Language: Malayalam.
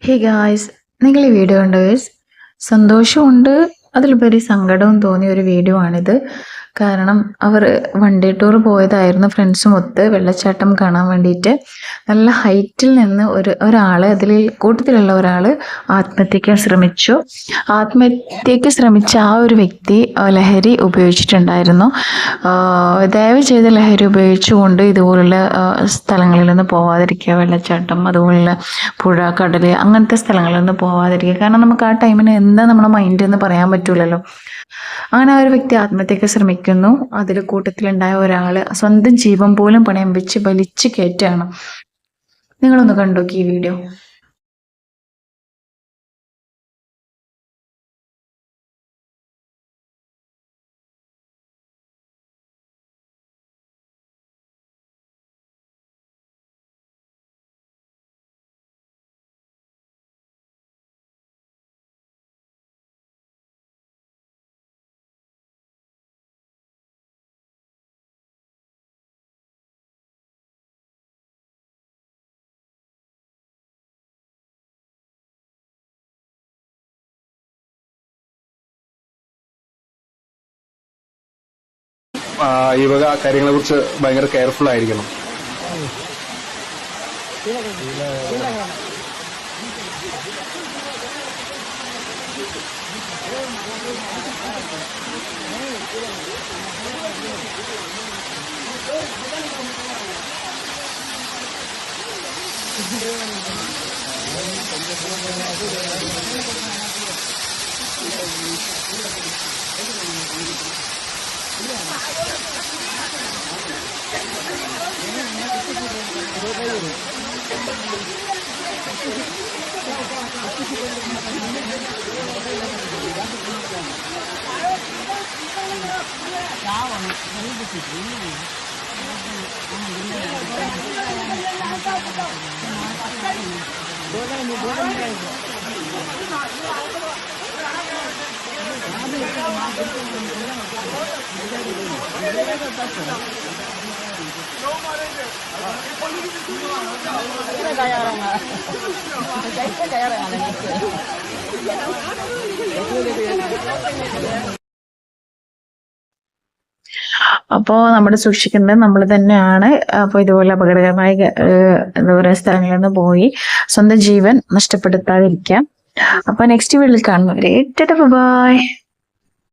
ഹേ ഗായ്സ്, നിങ്ങൾ ഈ വീഡിയോ കണ്ടോ ഗൈസ്? സന്തോഷമുണ്ട്, അതിലുപരി സങ്കടവും തോന്നിയ ഒരു വീഡിയോ ആണിത്. കാരണം അവർ വൺ ഡേ ടൂർ പോയതായിരുന്നു ഫ്രണ്ട്സുമൊത്ത് വെള്ളച്ചാട്ടം കാണാൻ വേണ്ടിയിട്ട്. നല്ല ഹൈറ്റിൽ നിന്ന് ഒരാൾ, അതിൽ കൂട്ടത്തിലുള്ള ഒരാൾ ആത്മഹത്യക്ക് ശ്രമിച്ചു. ആത്മഹത്യക്ക് ശ്രമിച്ച ആ ഒരു വ്യക്തി ലഹരി ഉപയോഗിച്ചിട്ടുണ്ടായിരുന്നു. ദയവ് ചെയ്ത് ലഹരി ഉപയോഗിച്ചുകൊണ്ട് ഇതുപോലുള്ള സ്ഥലങ്ങളിലൊന്നും പോവാതിരിക്കുക. വെള്ളച്ചാട്ടം, അതുപോലുള്ള പുഴ, കടൽ, അങ്ങനത്തെ സ്ഥലങ്ങളിലൊന്നും പോവാതിരിക്കുക. കാരണം നമുക്ക് ആ ടൈമിന് എന്താ നമ്മുടെ മൈൻഡ് എന്ന് പറയാൻ പറ്റൂലല്ലോ. അങ്ങനെ ആ ഒരു വ്യക്തി ആത്മഹത്യക്ക് ശ്രമിക്കുന്നു. അതിൽ കൂട്ടത്തിലുണ്ടായ ഒരാൾ സ്വന്തം ജീവൻ പോലും പണയം വെച്ച് വലിച്ചു കയറ്റാണ്. നിങ്ങളൊന്ന് കണ്ടോക്കി ഈ വീഡിയോ. ഈ വക കാര്യങ്ങളെ കുറിച്ച് ഭയങ്കര കെയർഫുൾ ആയിരിക്കണം. അപ്പോൾ നമ്മൾ സൂക്ഷിക്കേണ്ടത് നമ്മൾ തന്നെയാണ്. അപ്പോൾ ഇതുപോലെ അപകടകരമായ എന്താ പറയുക സ്ഥലങ്ങളിൽ നിന്ന് പോയി സ്വന്തം ജീവൻ നഷ്ടപ്പെടുത്താതിരിക്കാം. അപ്പോൾ നെക്സ്റ്റ് വീഡിയോയിൽ കാണുന്നവരെ ബൈ.